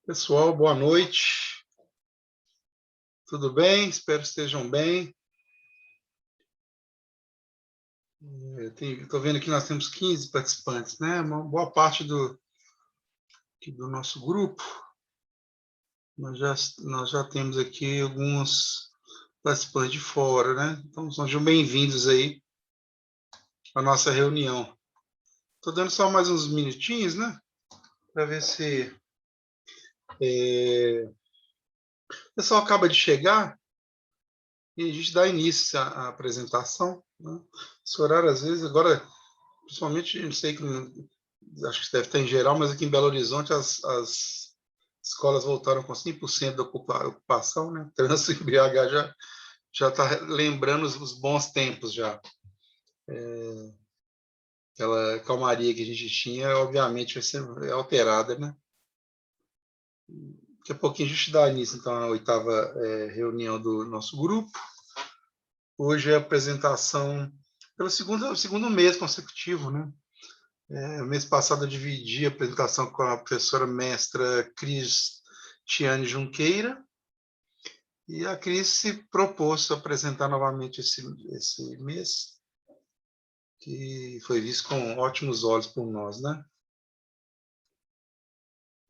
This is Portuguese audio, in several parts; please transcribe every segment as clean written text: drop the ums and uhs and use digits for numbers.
Pessoal, boa noite. Tudo bem? Espero que estejam bem. Estou vendo que nós temos 15 participantes, né? Uma boa parte do nosso grupo. Nós já temos aqui alguns participantes de fora, né? Então, sejam bem-vindos aí à nossa reunião. Estou dando só mais uns minutinhos, né? Para ver se o pessoal acaba de chegar e a gente dá início à apresentação, né? Esse horário, às vezes, agora, principalmente, não sei, acho que deve estar em geral, mas aqui em Belo Horizonte as escolas voltaram com 100% da ocupação, né? O trânsito em BH já está lembrando os bons tempos já. Aquela calmaria que a gente tinha, obviamente, vai ser alterada, né? Daqui a pouquinho a gente dá início, então, à oitava reunião do nosso grupo. Hoje é a apresentação pelo segundo mês consecutivo, né? No mês passado eu dividi a apresentação com a professora mestra Cristiane Junqueira, e a Cris se propôs a apresentar novamente esse mês, que foi visto com ótimos olhos por nós, né?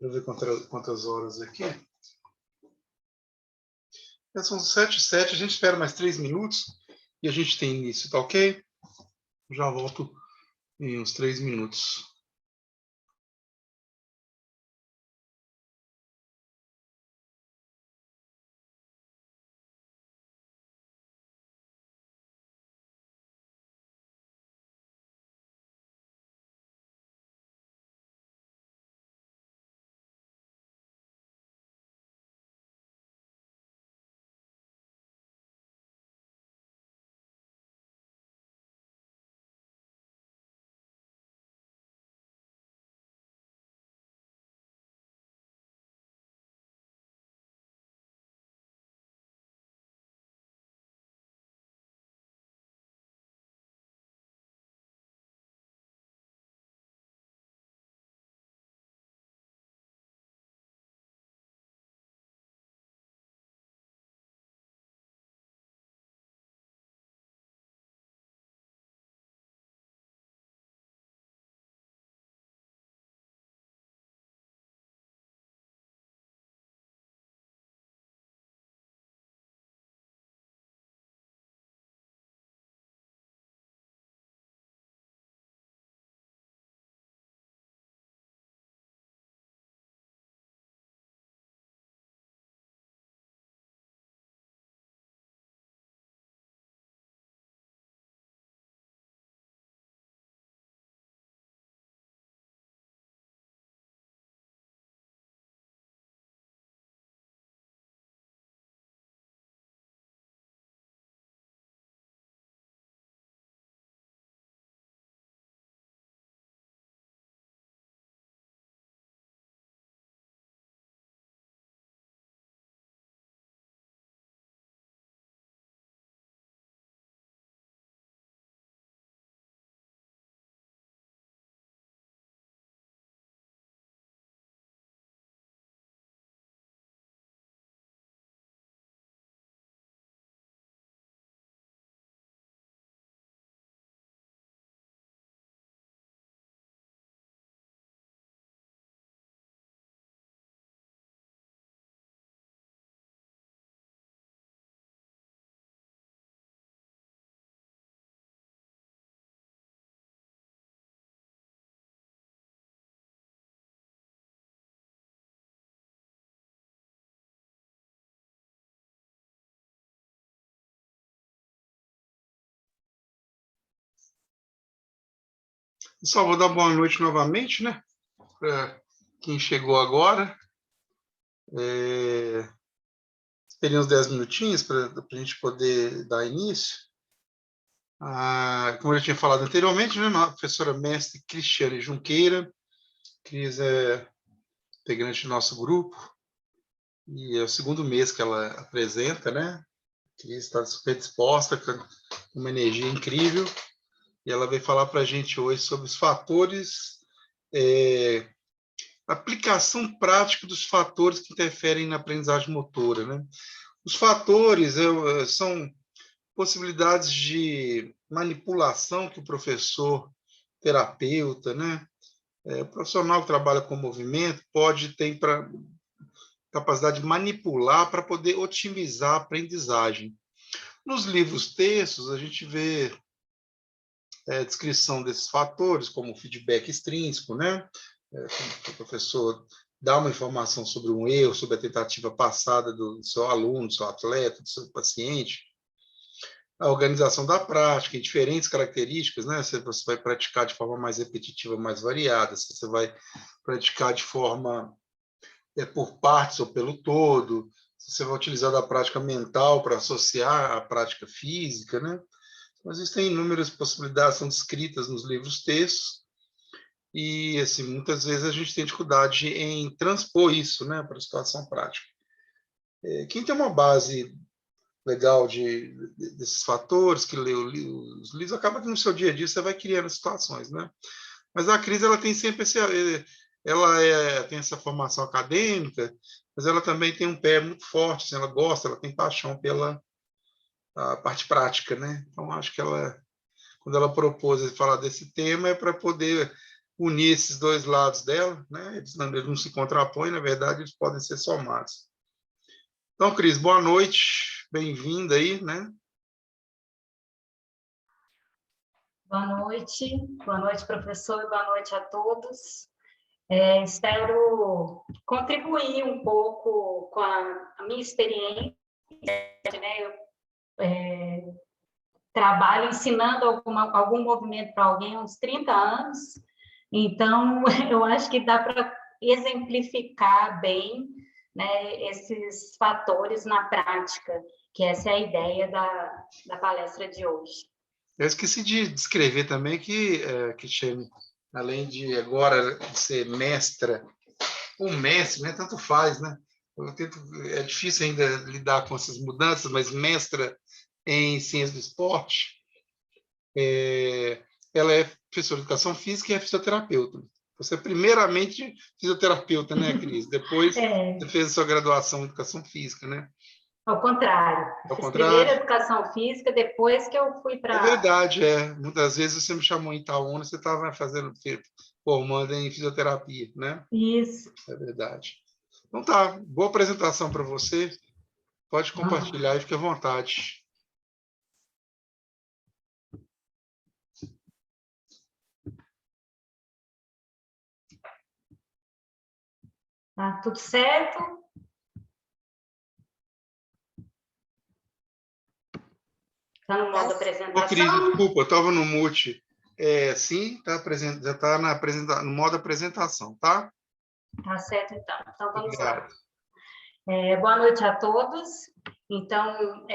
Deixa eu ver quantas horas aqui. São 7h07, a gente espera mais 3 minutos e a gente tem início, tá ok? Já volto em uns 3 minutos. Pessoal, vou dar boa noite novamente, né? Para quem chegou agora. Esperei uns 10 minutinhos para a gente poder dar início. Como eu já tinha falado anteriormente, né, a professora mestre Cristiane Junqueira. Cris é integrante do nosso grupo e é o segundo mês que ela apresenta, né? Cris está super disposta, com uma energia incrível, e ela veio falar para a gente hoje sobre os fatores aplicação prática dos fatores que interferem na aprendizagem motora, né? Os fatores são possibilidades de manipulação que o professor, terapeuta, né? O profissional que trabalha com movimento pode ter capacidade de manipular para poder otimizar a aprendizagem. Nos livros textos, a gente vê a descrição desses fatores, como o feedback extrínseco, né? Como o professor dá uma informação sobre um erro, sobre a tentativa passada do seu aluno, do seu atleta, do seu paciente. A organização da prática, em diferentes características, né? Se você vai praticar de forma mais repetitiva, mais variada, se você vai praticar de forma por partes ou pelo todo, se você vai utilizar da prática mental para associar à prática física, né? Então, existem inúmeras possibilidades, são descritas nos livros textos, e assim, muitas vezes a gente tem dificuldade em transpor isso, né, para a situação prática. Quem tem uma base legal desses fatores, que lê os livros, acaba que no seu dia a dia você vai criando situações, né? Mas a Cris, ela tem sempre tem essa formação acadêmica, mas ela também tem um pé muito forte, assim, ela gosta, ela tem paixão pela a parte prática, né? Então acho que quando ela propôs falar desse tema, é para poder unir esses dois lados dela, né? Eles não se contrapõem, na verdade, eles podem ser somados. Então, Cris, boa noite, bem-vinda aí, né? Boa noite, professor, e boa noite a todos. Espero contribuir um pouco com a minha experiência, né? Eu trabalho ensinando algum movimento para alguém há uns 30 anos, então eu acho que dá para exemplificar bem, né, esses fatores na prática, que essa é a ideia da palestra de hoje. Eu esqueci de descrever também que Cristiane, além de agora ser mestra, ou mestre, né, tanto faz, né? É difícil ainda lidar com essas mudanças, mas mestra em ciência do esporte, ela é professora de educação física e é fisioterapeuta. Você é primeiramente fisioterapeuta, né, Cris? Depois você fez a sua graduação em educação física, né? Ao contrário. Ao Fiz contrário. Primeiro educação física, depois que eu fui para... É verdade, Muitas vezes você me chamou em Itaúna, você estava formando em fisioterapia, né? Isso. É verdade. Então tá, boa apresentação para você. Pode compartilhar e fique à vontade. Tá tudo certo? Está no modo apresentação? Ô, Cris, desculpa, eu estava no mute. Sim, já está no modo apresentação, tá? Tá certo, então. Então, vamos Obrigado. lá. Boa noite a todos. Então,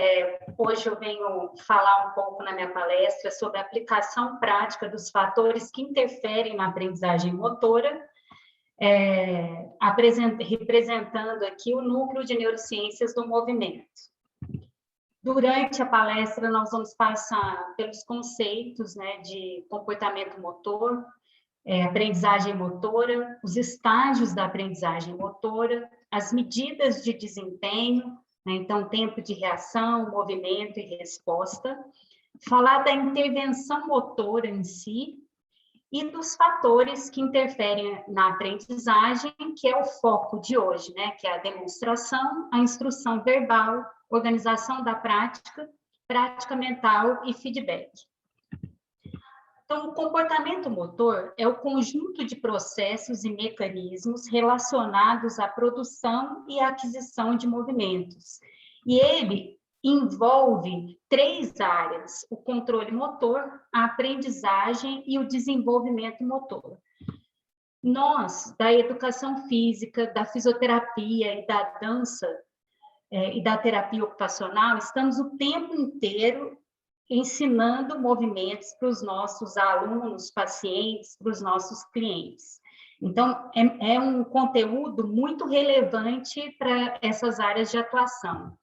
hoje eu venho falar um pouco na minha palestra sobre a aplicação prática dos fatores que interferem na aprendizagem motora, representando aqui o Núcleo de Neurociências do Movimento. Durante a palestra, nós vamos passar pelos conceitos, né, de comportamento motor, aprendizagem motora, os estágios da aprendizagem motora, as medidas de desempenho, né, então, tempo de reação, movimento e resposta, falar da intervenção motora em si e dos fatores que interferem na aprendizagem, que é o foco de hoje, né, que é a demonstração, a instrução verbal, organização da prática, prática mental e feedback. Então, o comportamento motor é o conjunto de processos e mecanismos relacionados à produção e aquisição de movimentos. E ele envolve 3 áreas: o controle motor, a aprendizagem e o desenvolvimento motor. Nós, da educação física, da fisioterapia e da dança e da terapia ocupacional, estamos o tempo inteiro ensinando movimentos para os nossos alunos, pacientes, para os nossos clientes. Então, é um conteúdo muito relevante para essas áreas de atuação.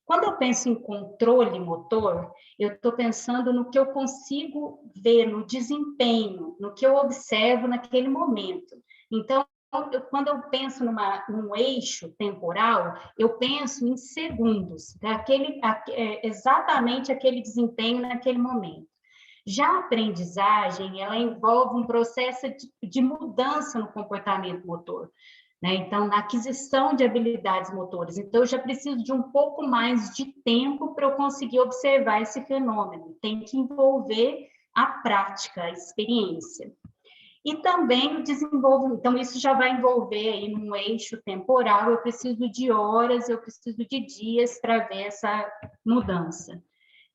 Quando eu penso em controle motor, eu estou pensando no que eu consigo ver, no desempenho, no que eu observo naquele momento. Então, quando eu penso num eixo temporal, eu penso em segundos, exatamente aquele desempenho naquele momento. Já a aprendizagem, ela envolve um processo de mudança no comportamento motor, né? Então, na aquisição de habilidades motoras. Então, eu já preciso de um pouco mais de tempo para eu conseguir observar esse fenômeno. Tem que envolver a prática, a experiência. E também o desenvolvimento, então isso já vai envolver aí num eixo temporal, eu preciso de horas, eu preciso de dias para ver essa mudança.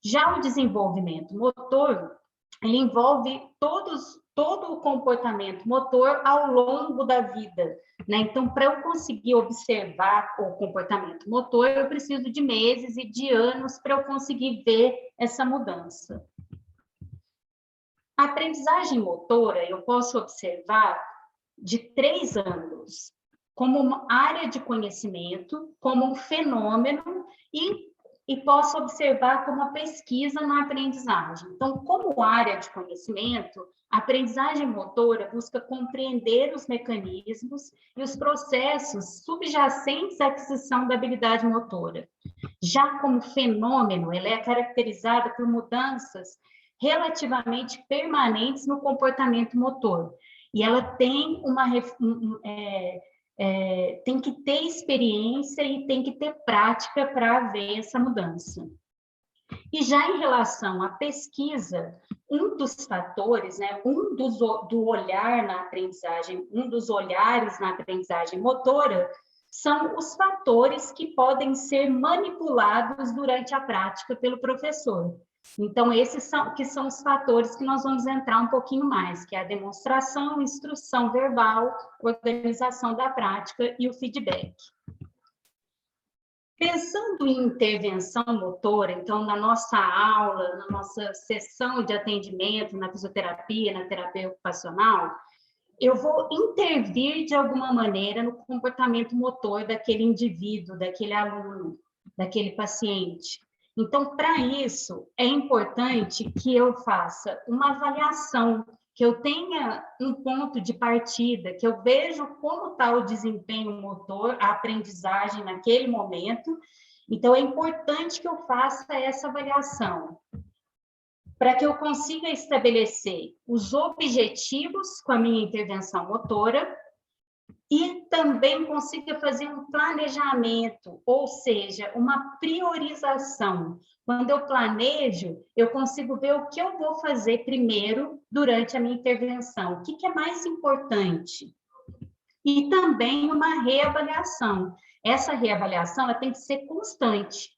Já o desenvolvimento motor, ele envolve todo o comportamento motor ao longo da vida, né? Então, para eu conseguir observar o comportamento motor, eu preciso de meses e de anos para eu conseguir ver essa mudança. A aprendizagem motora, eu posso observar de 3 ângulos, como uma área de conhecimento, como um fenômeno, e posso observar como uma pesquisa na aprendizagem. Então, como área de conhecimento, a aprendizagem motora busca compreender os mecanismos e os processos subjacentes à aquisição da habilidade motora. Já como fenômeno, ela é caracterizada por mudanças relativamente permanentes no comportamento motor. E ela tem tem que ter experiência e tem que ter prática para ver essa mudança. E já em relação à pesquisa, um dos fatores, né, do olhar na aprendizagem, um dos olhares na aprendizagem motora, são os fatores que podem ser manipulados durante a prática pelo professor. Então, esses são os fatores que nós vamos entrar um pouquinho mais, que é a demonstração, instrução verbal, organização da prática e o feedback. Pensando em intervenção motora, então, na nossa aula, na nossa sessão de atendimento, na fisioterapia, na terapia ocupacional, eu vou intervir de alguma maneira no comportamento motor daquele indivíduo, daquele aluno, daquele paciente. Então, para isso, é importante que eu faça uma avaliação, que eu tenha um ponto de partida, que eu veja como está o desempenho motor, a aprendizagem naquele momento. Então, é importante que eu faça essa avaliação, para que eu consiga estabelecer os objetivos com a minha intervenção motora e também consiga fazer um planejamento, ou seja, uma priorização. Quando eu planejo, eu consigo ver o que eu vou fazer primeiro durante a minha intervenção, o que é mais importante. E também uma reavaliação. Essa reavaliação ela tem que ser constante.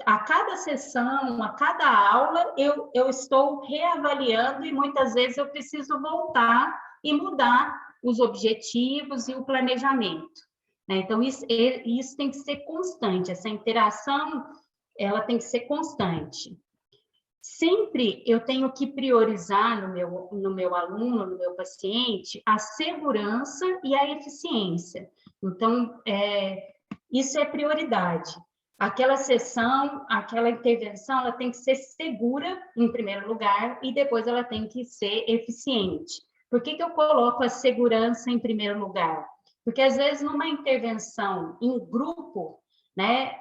A cada sessão, a cada aula, eu estou reavaliando e muitas vezes eu preciso voltar e mudar os objetivos e o planejamento. Então, isso tem que ser constante, essa interação ela tem que ser constante. Sempre eu tenho que priorizar no meu aluno, no meu paciente, a segurança e a eficiência. Então, isso é prioridade. Aquela sessão, aquela intervenção, ela tem que ser segura, em primeiro lugar, e depois ela tem que ser eficiente. Por que eu coloco a segurança em primeiro lugar? Porque, às vezes, numa intervenção em grupo, né,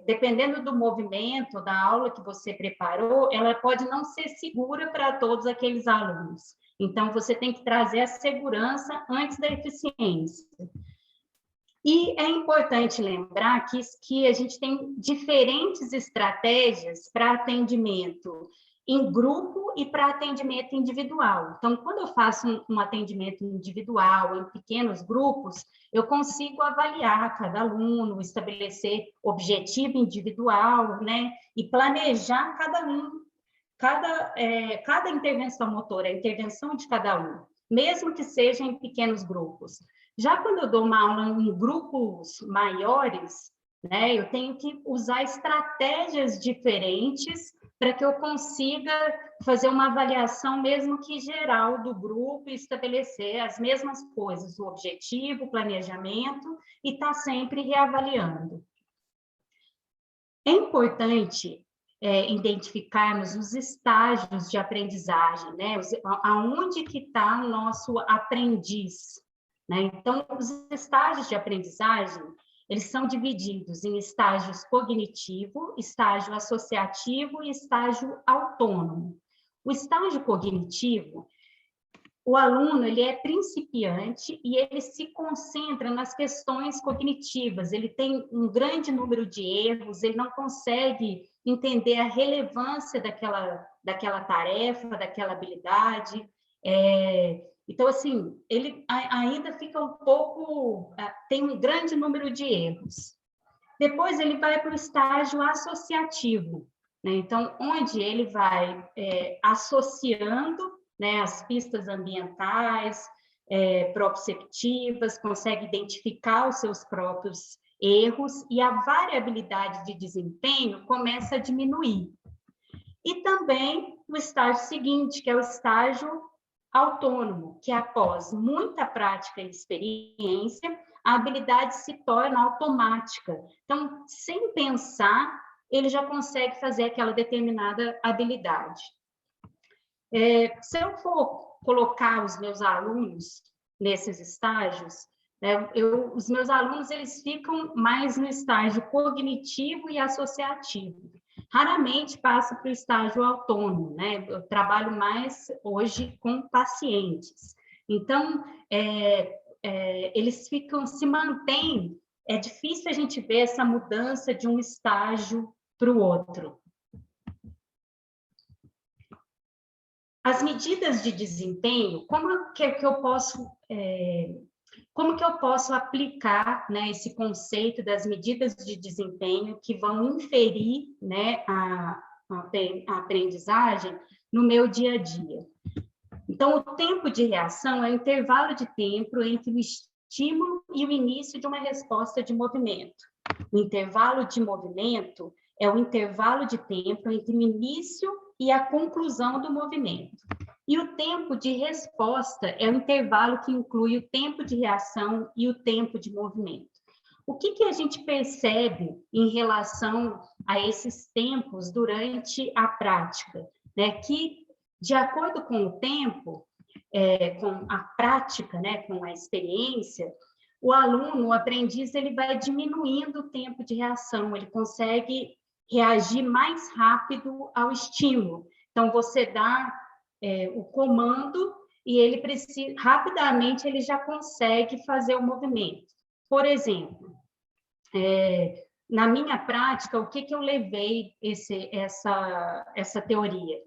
dependendo do movimento, da aula que você preparou, ela pode não ser segura para todos aqueles alunos. Então, você tem que trazer a segurança antes da eficiência. E é importante lembrar que a gente tem diferentes estratégias para atendimento em grupo e para atendimento individual. Então, quando eu faço um atendimento individual, em pequenos grupos, eu consigo avaliar cada aluno, estabelecer objetivo individual, né? E planejar cada intervenção motora, a intervenção de cada um, mesmo que seja em pequenos grupos. Já quando eu dou uma aula em grupos maiores, né, eu tenho que usar estratégias diferentes para que eu consiga fazer uma avaliação, mesmo que geral, do grupo e estabelecer as mesmas coisas, o objetivo, o planejamento, e estar sempre reavaliando. É importante identificarmos os estágios de aprendizagem, né? Aonde que está o nosso aprendiz, né? Então, os estágios de aprendizagem, eles são divididos em estágios cognitivo, estágio associativo e estágio autônomo. O estágio cognitivo, o aluno ele é principiante e ele se concentra nas questões cognitivas, ele tem um grande número de erros, ele não consegue entender a relevância daquela tarefa, daquela habilidade. Então, assim, ele ainda fica um pouco, tem um grande número de erros. Depois ele vai para o estágio associativo, né? Então, onde ele vai associando, né, as pistas ambientais, proprioceptivas, consegue identificar os seus próprios erros e a variabilidade de desempenho começa a diminuir. E também o estágio seguinte, que é o estágio autônomo, que após muita prática e experiência, a habilidade se torna automática. Então, sem pensar, ele já consegue fazer aquela determinada habilidade. Se eu for colocar os meus alunos nesses estágios, os meus alunos eles ficam mais no estágio cognitivo e associativo. Raramente passo para o estágio autônomo, né? Eu trabalho mais hoje com pacientes. Então, eles se mantêm, é difícil a gente ver essa mudança de um estágio para o outro. As medidas de desempenho, como que eu posso aplicar, né, esse conceito das medidas de desempenho que vão inferir, né, a aprendizagem no meu dia a dia? Então, o tempo de reação é o intervalo de tempo entre o estímulo e o início de uma resposta de movimento. O intervalo de movimento é o intervalo de tempo entre o início e a conclusão do movimento. E o tempo de resposta é o intervalo que inclui o tempo de reação e o tempo de movimento. O que a gente percebe em relação a esses tempos durante a prática? Né? Que, de acordo com o tempo, com a prática, né? Com a experiência, o aluno, o aprendiz, ele vai diminuindo o tempo de reação, ele consegue reagir mais rápido ao estímulo. Então, você dá o comando e ele precisa, rapidamente, ele já consegue fazer o movimento. Por exemplo, na minha prática, o que eu levei essa teoria?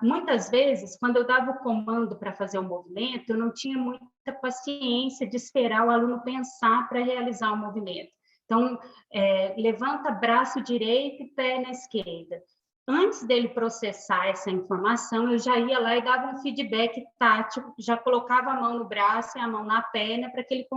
Muitas vezes, quando eu dava o comando para fazer o movimento, eu não tinha muita paciência de esperar o aluno pensar para realizar o movimento. Então, levanta braço direito e perna esquerda. Antes dele processar essa informação, eu já ia lá e dava um feedback tátil, já colocava a mão no braço e a mão na perna para que ele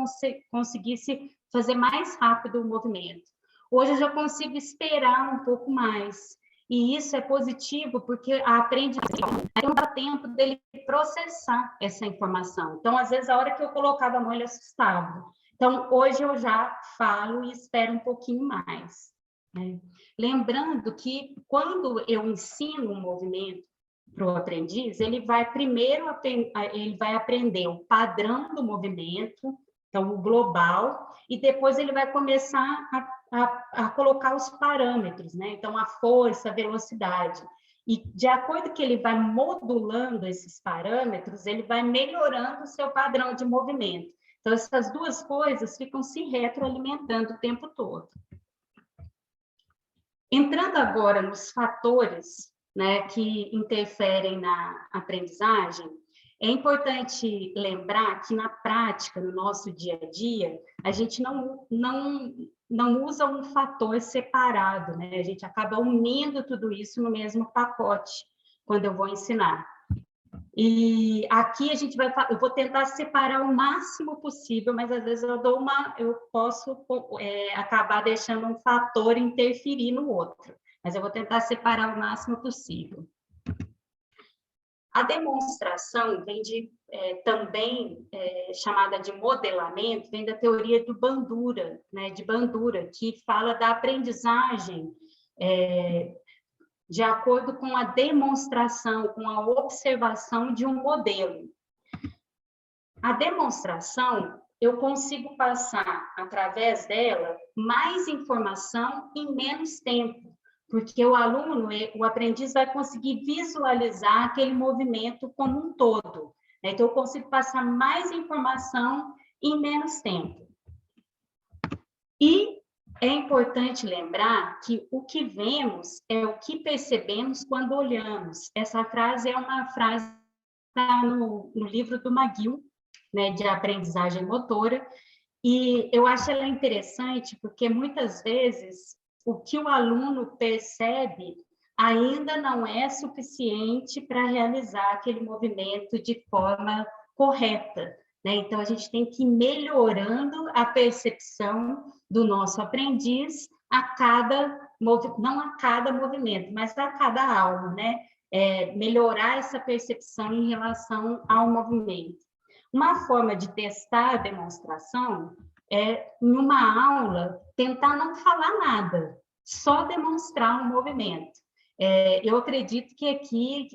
conseguisse fazer mais rápido o movimento. Hoje eu já consigo esperar um pouco mais. E isso é positivo, porque a aprendizagem não dá tempo dele processar essa informação. Então, às vezes, a hora que eu colocava a mão, ele assustava. Então, hoje eu já falo e espero um pouquinho mais. Né? Lembrando que, quando eu ensino um movimento para o aprendiz, ele vai primeiro ele vai aprender o padrão do movimento, então, o global, e depois ele vai começar a colocar os parâmetros, né? Então, a força, a velocidade. E, de acordo que ele vai modulando esses parâmetros, ele vai melhorando o seu padrão de movimento. Então, essas duas coisas ficam se retroalimentando o tempo todo. Entrando agora nos fatores, né, que interferem na aprendizagem, é importante lembrar que, na prática, no nosso dia a dia, a gente não usa um fator separado, né? A gente acaba unindo tudo isso no mesmo pacote, quando eu vou ensinar. E aqui eu vou tentar separar o máximo possível, mas às vezes eu posso acabar deixando um fator interferir no outro, mas eu vou tentar separar o máximo possível. A demonstração vem também chamada de modelamento, vem da teoria do Bandura, né, de Bandura, que fala da aprendizagem de acordo com a demonstração, com a observação de um modelo. A demonstração, eu consigo passar, através dela, mais informação em menos tempo, porque o aluno, o aprendiz vai conseguir visualizar aquele movimento como um todo. Então, eu consigo passar mais informação em menos tempo. E é importante lembrar que o que vemos é o que percebemos quando olhamos. Essa frase é uma frase que está no livro do McGill, né, de aprendizagem motora, e eu acho ela interessante porque muitas vezes o que o aluno percebe ainda não é suficiente para realizar aquele movimento de forma correta, né? Então, a gente tem que ir melhorando a percepção do nosso aprendiz a cada, não a cada movimento, mas a cada aula, né? Melhorar essa percepção em relação ao movimento. Uma forma de testar a demonstração é, em uma aula, tentar não falar nada, só demonstrar um movimento. Eu acredito que aqui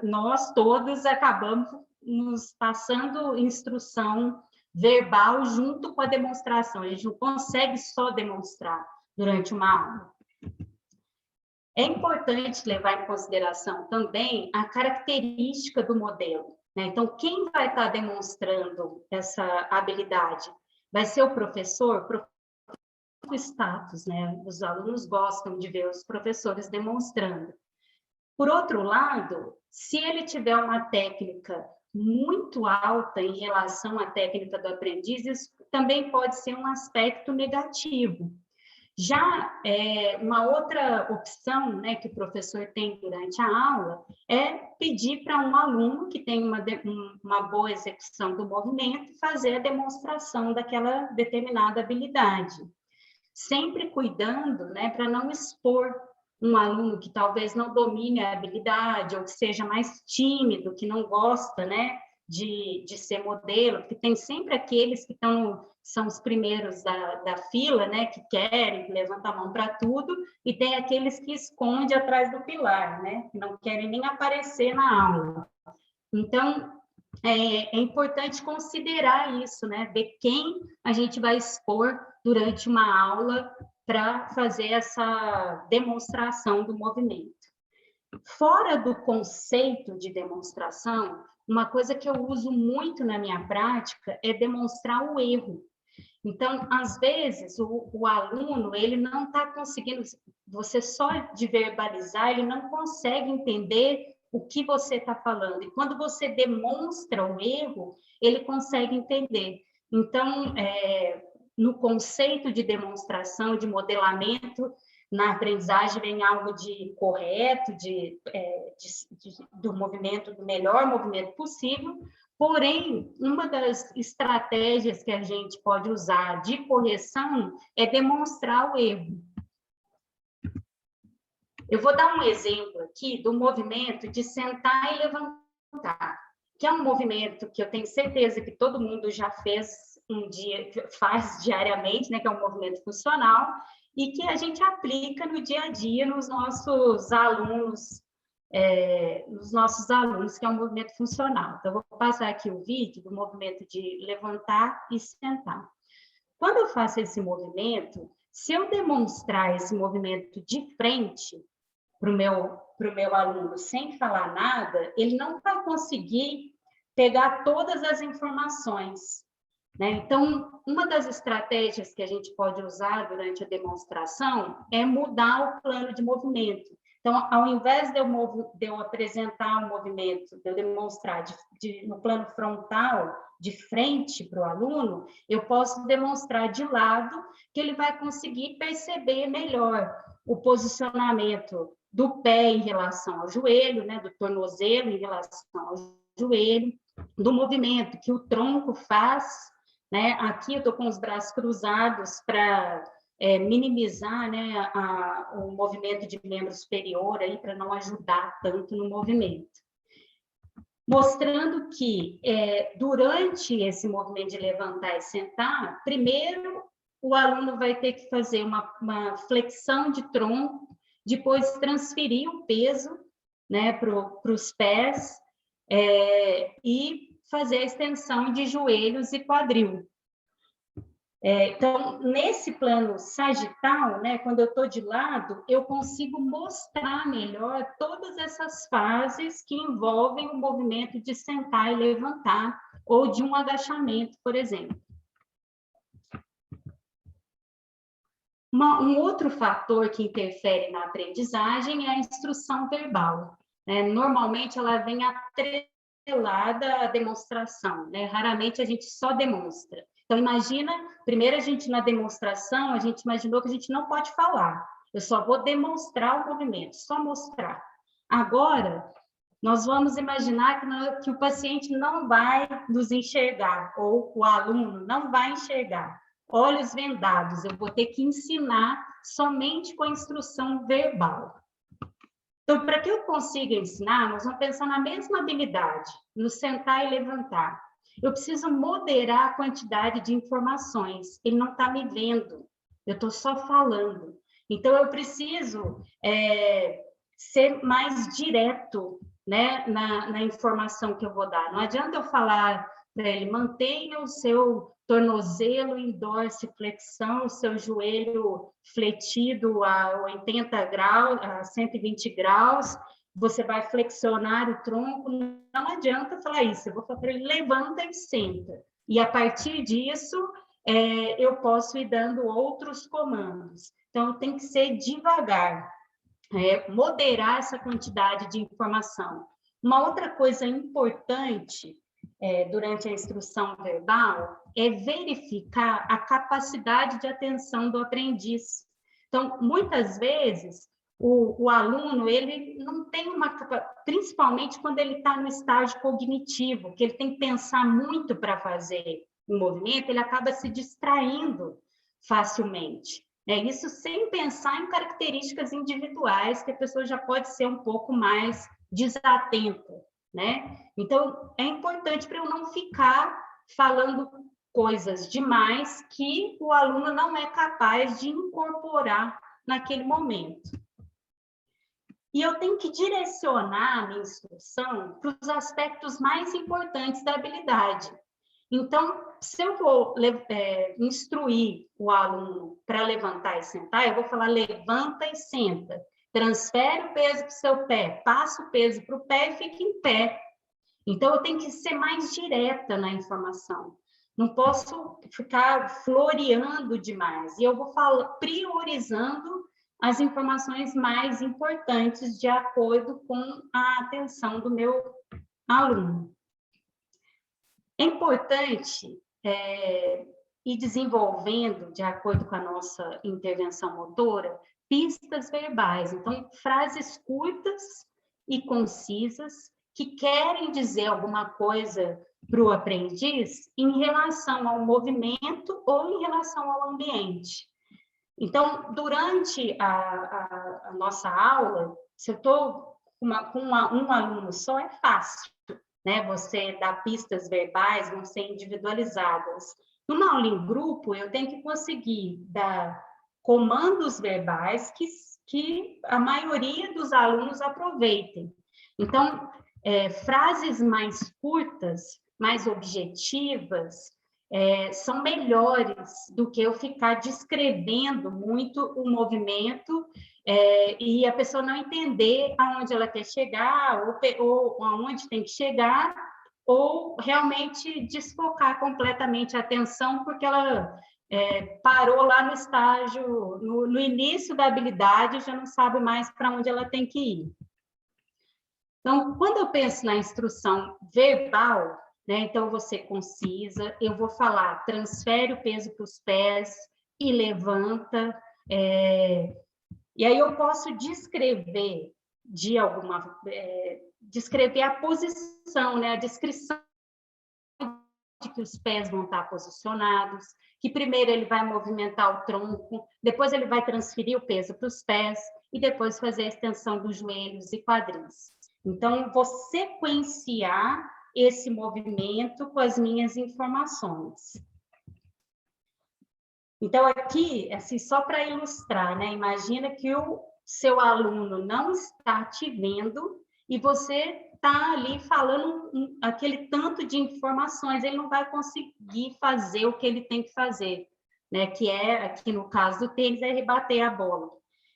nós todos acabamos nos passando instrução verbal junto com a demonstração. A gente não consegue só demonstrar durante uma aula. É importante levar em consideração também a característica do modelo, né? Então, quem vai estar demonstrando essa habilidade? Vai ser o professor? O status, né? Os alunos gostam de ver os professores demonstrando. Por outro lado, se ele tiver uma técnica muito alta em relação à técnica do aprendiz, isso também pode ser um aspecto negativo. Já uma outra opção, né, que o professor tem durante a aula é pedir para um aluno que tem uma boa execução do movimento fazer a demonstração daquela determinada habilidade. Sempre cuidando, né, para não expor um aluno que talvez não domine a habilidade ou que seja mais tímido, que não gosta, né, de ser modelo, porque tem sempre aqueles que são os primeiros da fila, né, que querem, que levantam a mão para tudo, e tem aqueles que escondem atrás do pilar, né, que não querem nem aparecer na aula. Então, é importante considerar isso, né, ver quem a gente vai expor durante uma aula para fazer essa demonstração do movimento. Fora do conceito de demonstração, uma coisa que eu uso muito na minha prática é demonstrar o erro. Então, às vezes, o aluno, ele não está conseguindo, você só de verbalizar, ele não consegue entender o que você está falando. E quando você demonstra o erro, ele consegue entender. Então, no conceito de demonstração, de modelamento, na aprendizagem vem algo de correto, do movimento, do melhor movimento possível. Porém, uma das estratégias que a gente pode usar de correção é demonstrar o erro. Eu vou dar um exemplo aqui do movimento de sentar e levantar, que é um movimento que eu tenho certeza que todo mundo já fez faz diariamente, né, que é um movimento funcional, e que a gente aplica no dia a dia nos nossos alunos, que é um movimento funcional. Então, eu vou passar aqui o vídeo do movimento de levantar e sentar. Quando eu faço esse movimento, se eu demonstrar esse movimento de frente para o meu aluno sem falar nada, ele não vai conseguir pegar todas as informações, né? Então, uma das estratégias que a gente pode usar durante a demonstração é mudar o plano de movimento. Então, ao invés de eu apresentar o movimento, de eu demonstrar no plano frontal, de frente para o aluno, eu posso demonstrar de lado, que ele vai conseguir perceber melhor o posicionamento do pé em relação ao joelho, né, do tornozelo em relação ao joelho, do movimento que o tronco faz, né? Aqui eu estou com os braços cruzados para minimizar, né, o movimento de membro superior aí para não ajudar tanto no movimento. Mostrando que durante esse movimento de levantar e sentar, primeiro o aluno vai ter que fazer uma flexão de tronco, depois transferir o peso, né, para os pés, e fazer a extensão de joelhos e quadril. Então, nesse plano sagital, né, quando eu estou de lado, eu consigo mostrar melhor todas essas fases que envolvem o movimento de sentar e levantar, ou de um agachamento, por exemplo. Um outro fator que interfere na aprendizagem é a instrução verbal. Normalmente, ela vem atrelada à demonstração, né? Raramente a gente só demonstra. Então, imagina, primeiro a gente na demonstração, a gente imaginou que a gente não pode falar. Eu só vou demonstrar o movimento, só mostrar. Agora, nós vamos imaginar que o paciente não vai nos enxergar, ou o aluno não vai enxergar. Olhos vendados, eu vou ter que ensinar somente com a instrução verbal. Então, para que eu consiga ensinar, nós vamos pensar na mesma habilidade, no sentar e levantar. Eu preciso moderar a quantidade de informações. Ele não está me vendo, eu estou só falando. Então, eu preciso ser mais direto, né, na informação que eu vou dar. Não adianta eu falar para ele, mantenha o seu tornozelo em dorsiflexão, o seu joelho fletido a 80 graus, a 120 graus, você vai flexionar o tronco. Não adianta falar isso, eu vou falar para ele, levanta e senta. E a partir disso, eu posso ir dando outros comandos. Então, tem que ser devagar, moderar essa quantidade de informação. Uma outra coisa importante durante a instrução verbal é verificar a capacidade de atenção do aprendiz. Então, muitas vezes, o aluno, ele não tem principalmente quando ele está no estágio cognitivo, que ele tem que pensar muito para fazer o movimento, ele acaba se distraindo facilmente. Isso sem pensar em características individuais, que a pessoa já pode ser um pouco mais desatenta, né? Então, é importante para eu não ficar falando coisas demais que o aluno não é capaz de incorporar naquele momento. E eu tenho que direcionar a minha instrução para os aspectos mais importantes da habilidade. Então, se eu vou instruir o aluno para levantar e sentar, eu vou falar levanta e senta. Transfere o peso para o seu pé, passa o peso para o pé e fica em pé. Então, eu tenho que ser mais direta na informação. Não posso ficar floreando demais. E eu vou priorizando as informações mais importantes de acordo com a atenção do meu aluno. É importante ir desenvolvendo, de acordo com a nossa intervenção motora, pistas verbais. Então, frases curtas e concisas que querem dizer alguma coisa para o aprendiz em relação ao movimento ou em relação ao ambiente. Então, durante a nossa aula, se eu estou com um aluno só, é fácil, né? Você dá pistas verbais, vão ser individualizadas. Numa aula em grupo, eu tenho que conseguir dar comandos verbais que a maioria dos alunos aproveitem. Então, frases mais curtas, mais objetivas, são melhores do que eu ficar descrevendo muito o movimento e a pessoa não entender aonde ela quer chegar ou aonde tem que chegar, ou realmente desfocar completamente a atenção porque ela parou lá no estágio, no início da habilidade, já não sabe mais para onde ela tem que ir. Então, quando eu penso na instrução verbal, né, então, eu vou ser concisa, eu vou falar, transfere o peso para os pés e levanta, e aí eu posso descrever descrever a posição, né, a descrição de que os pés vão estar posicionados, que primeiro ele vai movimentar o tronco, depois ele vai transferir o peso para os pés e depois fazer a extensão dos joelhos e quadris. Então, vou sequenciar esse movimento com as minhas informações. Então, aqui, assim, só para ilustrar, né? Imagina que o seu aluno não está te vendo e você está ali falando aquele tanto de informações, ele não vai conseguir fazer o que ele tem que fazer, né? Que é, aqui no caso do tênis, é rebater a bola.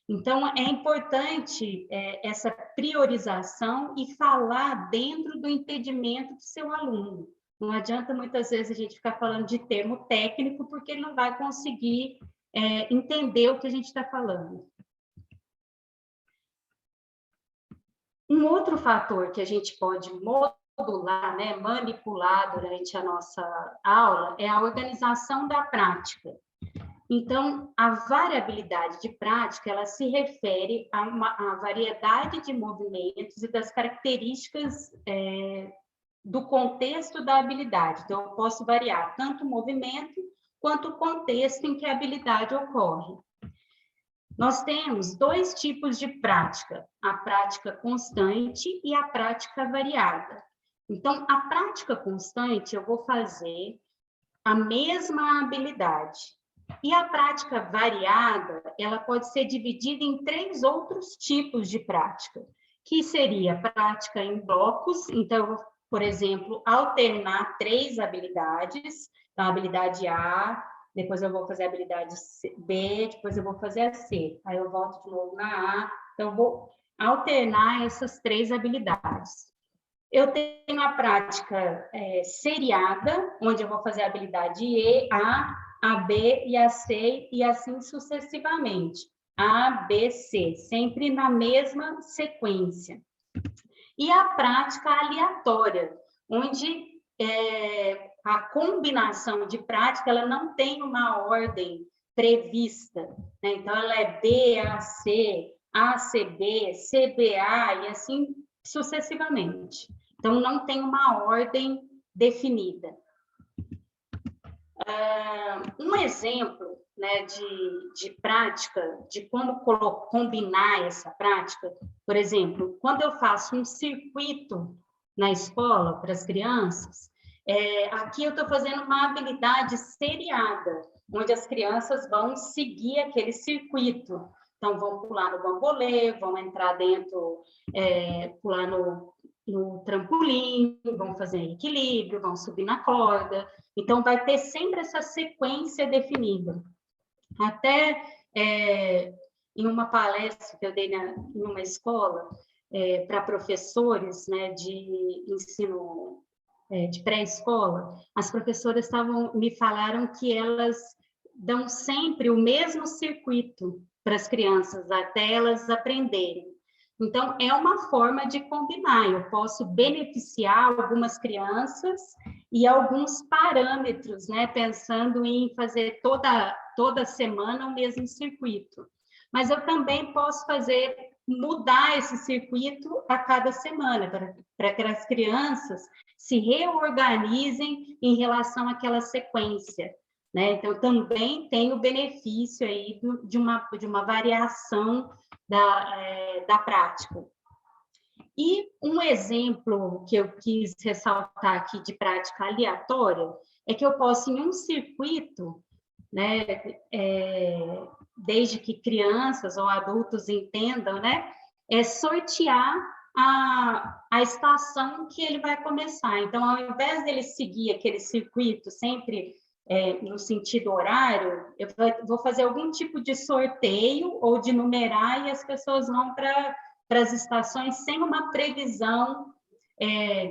Então, é importante essa priorização e falar dentro do entendimento do seu aluno. Não adianta, muitas vezes, a gente ficar falando de termo técnico, porque ele não vai conseguir entender o que a gente está falando. Um outro fator que a gente pode modular, né, manipular durante a nossa aula, é a organização da prática. Então, a variabilidade de prática, ela se refere à variedade de movimentos e das características do contexto da habilidade. Então, eu posso variar tanto o movimento quanto o contexto em que a habilidade ocorre. Nós temos dois tipos de prática, a prática constante e a prática variada. Então, a prática constante, eu vou fazer a mesma habilidade. E a prática variada, ela pode ser dividida em 3 outros tipos de prática, que seria prática em blocos. Então, eu vou, por exemplo, alternar 3 habilidades. Então, a habilidade A, depois eu vou fazer a habilidade B, depois eu vou fazer a C. Aí eu volto de novo na A. Então, eu vou alternar essas 3 habilidades. Eu tenho a prática seriada, onde eu vou fazer a habilidade E, a B e a C, e assim sucessivamente. A, B, C, sempre na mesma sequência. E a prática aleatória, onde a combinação de prática ela não tem uma ordem prevista, né? Então, ela é B, A, C, A, C, B, C, B, A, e assim sucessivamente. Então, não tem uma ordem definida. Um exemplo, né, de prática, de como combinar essa prática, por exemplo, quando eu faço um circuito na escola para as crianças, aqui eu estou fazendo uma habilidade seriada, onde as crianças vão seguir aquele circuito. Então, vão pular no bambolê, vão entrar dentro, pular no trampolim, vão fazer equilíbrio, vão subir na corda. Então, vai ter sempre essa sequência definida. Até em uma palestra que eu dei em uma escola para professores, né, de ensino de pré-escola, as professoras me falaram que elas dão sempre o mesmo circuito para as crianças, até elas aprenderem. Então, é uma forma de combinar. Eu posso beneficiar algumas crianças e alguns parâmetros, né? Pensando em fazer toda semana o mesmo circuito. Mas eu também posso mudar esse circuito a cada semana, para que as crianças se reorganizem em relação àquela sequência, né? Então, também tem o benefício aí de uma variação da prática. E um exemplo que eu quis ressaltar aqui de prática aleatória é que eu posso, em um circuito, né, desde que crianças ou adultos entendam, né, sortear a estação que ele vai começar. Então, ao invés dele seguir aquele circuito sempre no sentido horário, eu vou fazer algum tipo de sorteio ou de numerar e as pessoas vão para as estações sem uma previsão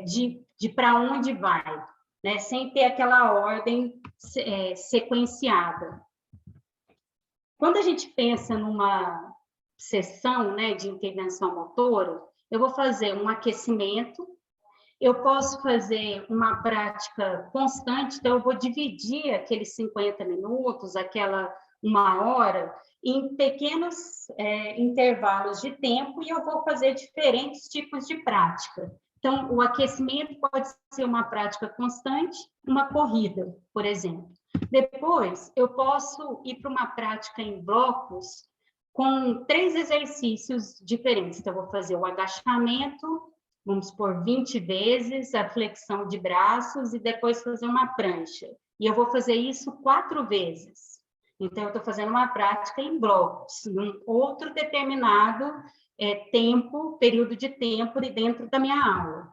de para onde vai, né? Sem ter aquela ordem sequenciada. Quando a gente pensa numa sessão, né, de intervenção motora, eu vou fazer um aquecimento, eu posso fazer uma prática constante, então eu vou dividir aqueles 50 minutos, aquela 1 hora, em pequenos intervalos de tempo e eu vou fazer diferentes tipos de prática. Então, o aquecimento pode ser uma prática constante, uma corrida, por exemplo. Depois, eu posso ir para uma prática em blocos com 3 exercícios diferentes. Então, eu vou fazer o agachamento, vamos supor, 20 vezes, a flexão de braços e depois fazer uma prancha. E eu vou fazer isso 4 vezes. Então, eu estou fazendo uma prática em blocos, num outro determinado período de tempo dentro da minha aula.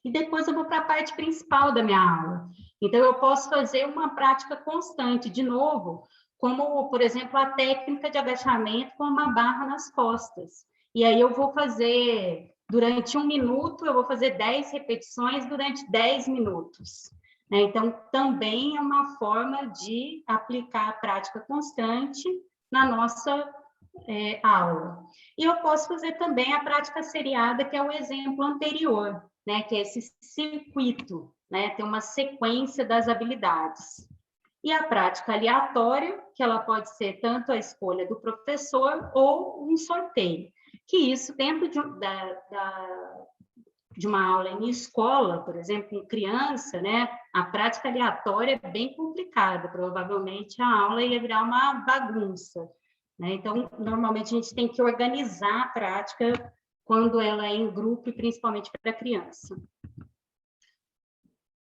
E depois eu vou para a parte principal da minha aula. Então, eu posso fazer uma prática constante, de novo, como, por exemplo, a técnica de agachamento com uma barra nas costas. E aí eu vou fazer, durante 1 minuto, eu vou fazer 10 repetições durante 10 minutos. Então, também é uma forma de aplicar a prática constante na nossa aula. E eu posso fazer também a prática seriada, que é o exemplo anterior, né, que é esse circuito, né, tem uma sequência das habilidades. E a prática aleatória, que ela pode ser tanto a escolha do professor ou um sorteio, que isso dentro de uma aula em escola, por exemplo, com criança, né, a prática aleatória é bem complicada, provavelmente a aula ia virar uma bagunça, né? Então, normalmente a gente tem que organizar a prática quando ela é em grupo e principalmente para criança.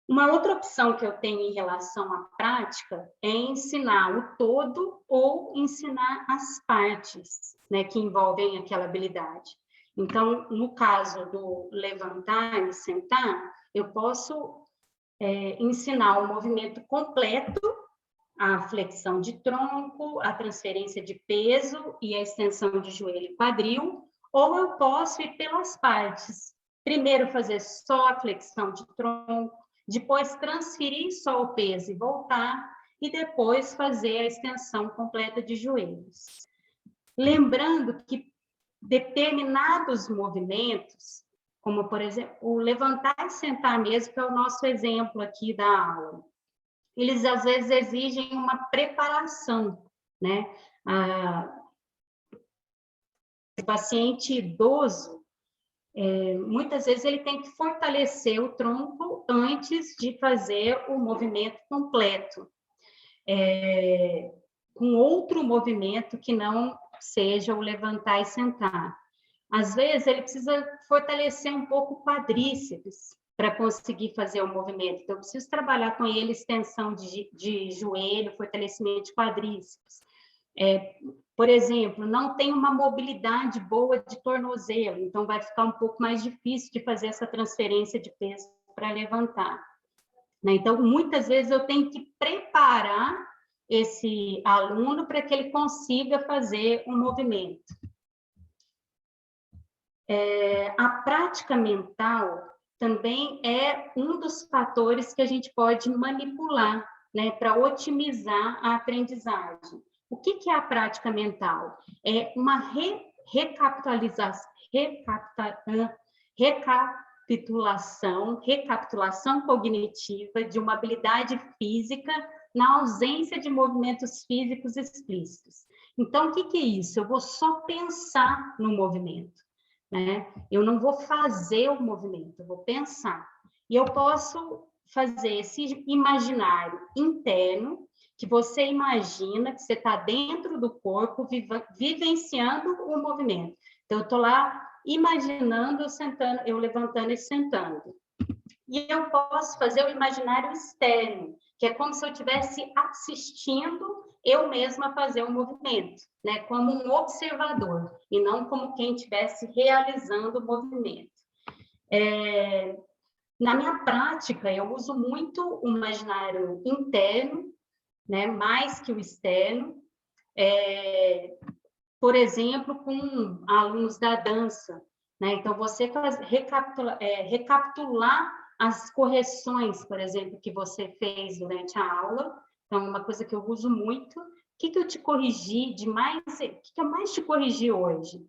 Uma outra opção que eu tenho em relação à prática é ensinar o todo ou ensinar as partes, né, que envolvem aquela habilidade. Então, no caso do levantar e sentar, eu posso ensinar o movimento completo, a flexão de tronco, a transferência de peso e a extensão de joelho e quadril, ou eu posso ir pelas partes. Primeiro fazer só a flexão de tronco, depois transferir só o peso e voltar, e depois fazer a extensão completa de joelhos. Lembrando que determinados movimentos, como, por exemplo, o levantar e sentar mesmo, que é o nosso exemplo aqui da aula, eles, às vezes, exigem uma preparação, né? O paciente idoso, muitas vezes, ele tem que fortalecer o tronco antes de fazer o movimento completo, com outro movimento que não seja o levantar e sentar. Às vezes, ele precisa fortalecer um pouco o quadríceps para conseguir fazer o movimento. Então, eu preciso trabalhar com ele extensão de joelho, fortalecimento de quadríceps. Por exemplo, não tem uma mobilidade boa de tornozelo, então vai ficar um pouco mais difícil de fazer essa transferência de peso para levantar, né? Então, muitas vezes eu tenho que preparar esse aluno para que ele consiga fazer um movimento. A prática mental também é um dos fatores que a gente pode manipular, né, para otimizar a aprendizagem. O que é a prática mental? É uma recapitulação cognitiva de uma habilidade física na ausência de movimentos físicos explícitos. Então, o que é isso? Eu vou só pensar no movimento, né? Eu não vou fazer o movimento, eu vou pensar. E eu posso fazer esse imaginário interno, que você imagina que você está dentro do corpo, vivenciando o movimento. Então, eu estou lá imaginando eu levantando e sentando. E eu posso fazer o imaginário externo, que é como se eu estivesse assistindo eu mesma fazer o movimento, né? Como um observador, e não como quem estivesse realizando o movimento. Na minha prática, eu uso muito o imaginário interno, né? Mais que o externo. Por exemplo, com alunos da dança, né? Então, você recapitular as correções, por exemplo, que você fez durante a aula. Então, uma coisa que eu uso muito. O que eu te corrigi de mais? O que eu mais te corrigi hoje?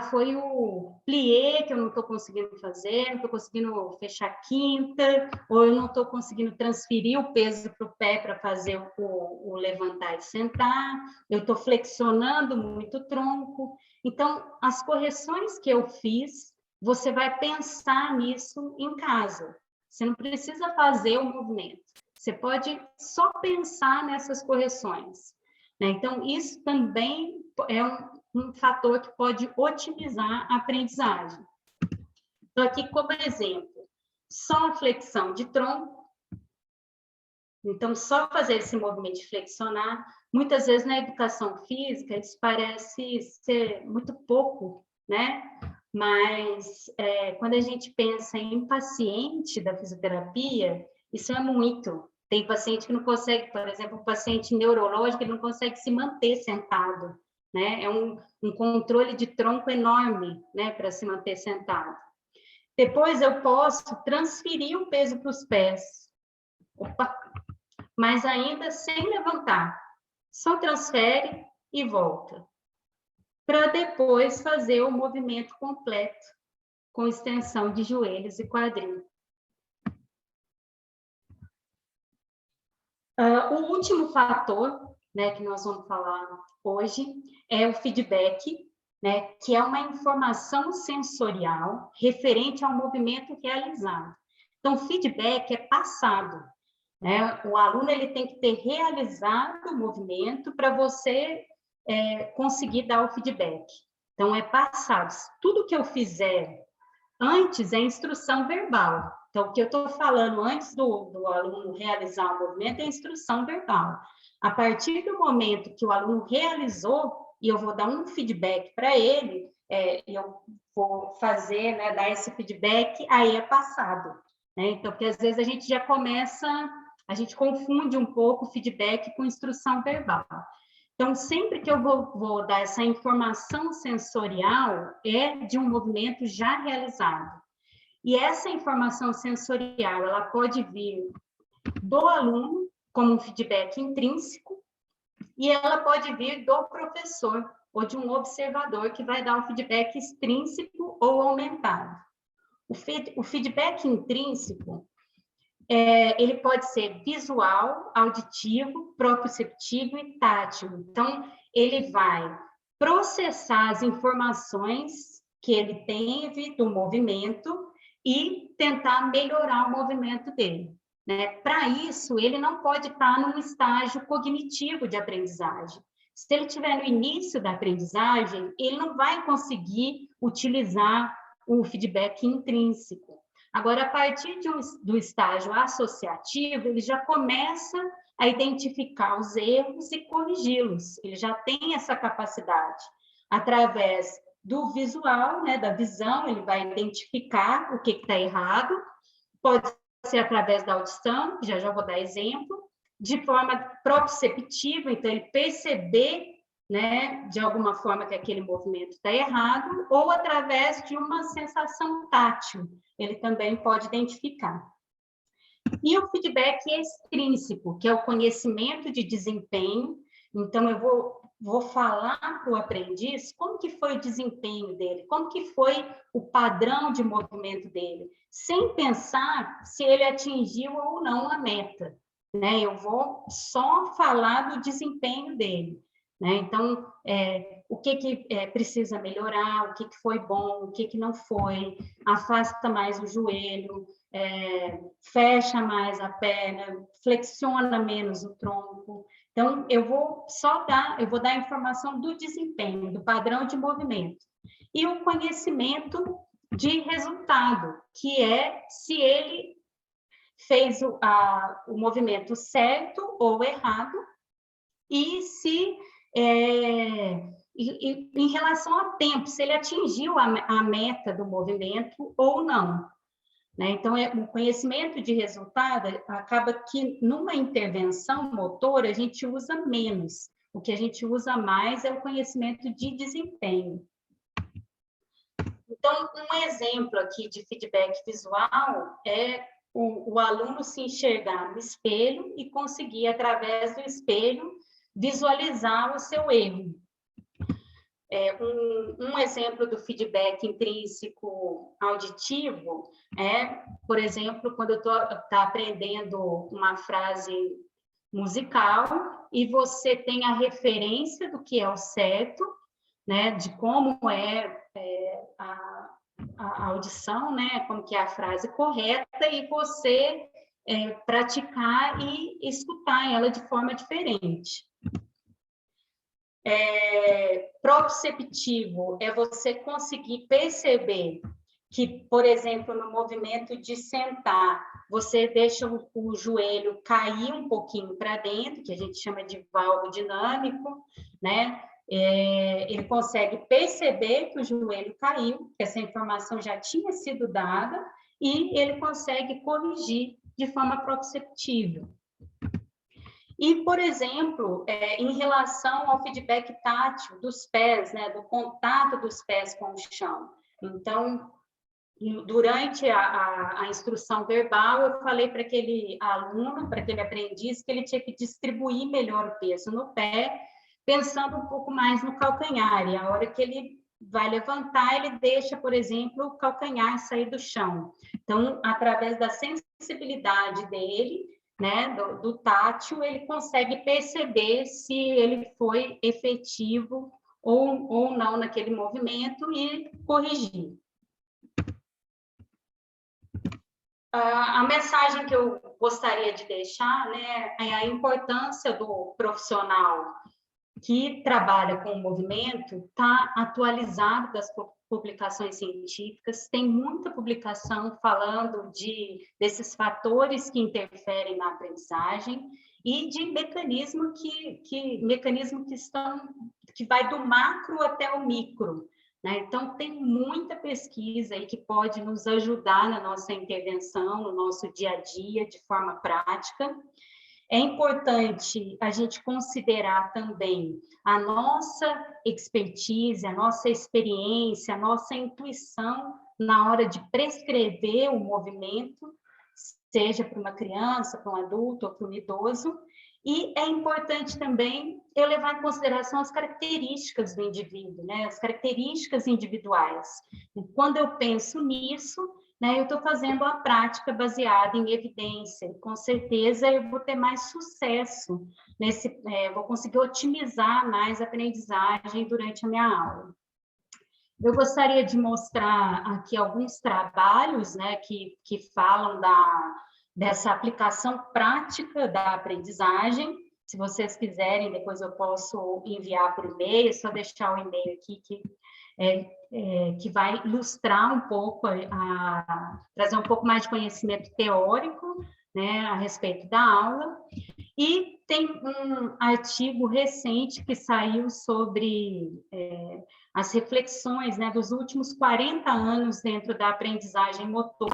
Foi o plié que eu não estou conseguindo fazer, não estou conseguindo fechar quinta, ou eu não estou conseguindo transferir o peso para o pé para fazer o levantar e sentar, eu estou flexionando muito o tronco. Então, as correções que eu fiz, você vai pensar nisso em casa. Você não precisa fazer o movimento. Você pode só pensar nessas correções, né? Então, isso também é um fator que pode otimizar a aprendizagem. Então, aqui como exemplo, só a flexão de tronco. Então, só fazer esse movimento de flexionar, muitas vezes na educação física, isso parece ser muito pouco né? Mas quando a gente pensa em paciente da fisioterapia, isso é muito. Tem paciente que não consegue, por exemplo, um paciente neurológico, ele não consegue se manter sentado, né? É um controle de tronco enorme, né, para se manter sentado. Depois eu posso transferir o peso para os pés. Opa! Mas ainda sem levantar. Só transfere e volta. Para depois fazer o movimento completo, com extensão de joelhos e quadril. O último fator, né, que nós vamos falar hoje é o feedback, né, que é uma informação sensorial referente ao movimento realizado. Então, feedback é passado, né? O aluno ele tem que ter realizado o movimento para você conseguir dar o feedback. Então, é passado. Tudo que eu fizer antes é instrução verbal. Então, o que eu estou falando antes do aluno realizar o movimento é instrução verbal. A partir do momento que o aluno realizou, e eu vou dar um feedback para ele, eu vou fazer, né, dar esse feedback, aí é passado. Né? Então, porque às vezes a gente já começa, a gente confunde um pouco o feedback com instrução verbal. Então, sempre que eu vou dar essa informação sensorial, é de um movimento já realizado. E essa informação sensorial, ela pode vir do aluno, como um feedback intrínseco, e ela pode vir do professor, ou de um observador, que vai dar um feedback extrínseco ou aumentado. O feedback intrínseco, ele pode ser visual, auditivo, proprioceptivo e tátil. Então, ele vai processar as informações que ele teve do movimento e tentar melhorar o movimento dele. Né? Para isso, ele não pode estar num estágio cognitivo de aprendizagem. Se ele estiver no início da aprendizagem, ele não vai conseguir utilizar o feedback intrínseco. Agora, a partir do estágio associativo, ele já começa a identificar os erros e corrigi-los. Ele já tem essa capacidade. Através do visual, né, da visão, ele vai identificar o que está errado. Pode ser através da audição, que já vou dar exemplo. De forma proprioceptiva, então, ele perceber, né, de alguma forma que aquele movimento está errado, ou através de uma sensação tátil, ele também pode identificar. E o feedback extrínseco, que é o conhecimento de desempenho. Então, eu vou falar para o aprendiz como que foi o desempenho dele, como que foi o padrão de movimento dele, sem pensar se ele atingiu ou não a meta. Né? Eu vou só falar do desempenho dele. Né? Então, o que precisa melhorar, o que foi bom, o que não foi, afasta mais o joelho, fecha mais a perna, flexiona menos o tronco. Então, eu vou dar a informação do desempenho, do padrão de movimento. E o conhecimento de resultado, que é se ele fez o movimento certo ou errado, e se em relação ao tempo, se ele atingiu a meta do movimento ou não. Né? Então, o conhecimento de resultado acaba que numa intervenção motora a gente usa menos. O que a gente usa mais é o conhecimento de desempenho. Então, um exemplo aqui de feedback visual é o aluno se enxergar no espelho e conseguir, através do espelho, visualizar o seu erro. Um exemplo do feedback intrínseco auditivo por exemplo, quando eu estou aprendendo uma frase musical e você tem a referência do que é o certo, né, de como a audição, né, como que é a frase correta, e você praticar e escutar ela de forma diferente. Proprioceptivo é você conseguir perceber que, por exemplo, no movimento de sentar, você deixa o joelho cair um pouquinho para dentro, que a gente chama de valgo dinâmico, né? ele consegue perceber que o joelho caiu, que essa informação já tinha sido dada, e ele consegue corrigir de forma proprioceptível. E, por exemplo, em relação ao feedback tátil dos pés, né, do contato dos pés com o chão. Então, durante a instrução verbal, eu falei para aquele aluno, para aquele aprendiz, que ele tinha que distribuir melhor o peso no pé, pensando um pouco mais no calcanhar. E a hora que ele vai levantar, ele deixa, por exemplo, o calcanhar sair do chão. Então, através da sensibilidade dele, né, do tátil, ele consegue perceber se ele foi efetivo ou não naquele movimento e corrigir. A mensagem que eu gostaria de deixar, né, é a importância do profissional que trabalha com o movimento estar atualizado das publicações científicas. Tem muita publicação falando desses fatores que interferem na aprendizagem e de mecanismos que vai do macro até o micro. Então, tem muita pesquisa aí que pode nos ajudar na nossa intervenção, no nosso dia a dia, de forma prática. É importante a gente considerar também a nossa expertise, a nossa experiência, a nossa intuição na hora de prescrever o movimento, seja para uma criança, para um adulto ou para um idoso. E é importante também eu levar em consideração as características do indivíduo, né? As características individuais. E quando eu penso nisso, né, eu estou fazendo a prática baseada em evidência. Com certeza eu vou ter mais sucesso vou conseguir otimizar mais a aprendizagem durante a minha aula. Eu gostaria de mostrar aqui alguns trabalhos, né, que falam dessa aplicação prática da aprendizagem. Se vocês quiserem, depois eu posso enviar por e-mail, é só deixar o e-mail aqui que vai ilustrar um pouco, trazer um pouco mais de conhecimento teórico, né, a respeito da aula. E tem um artigo recente que saiu sobre as reflexões, né, dos últimos 40 anos dentro da aprendizagem motor.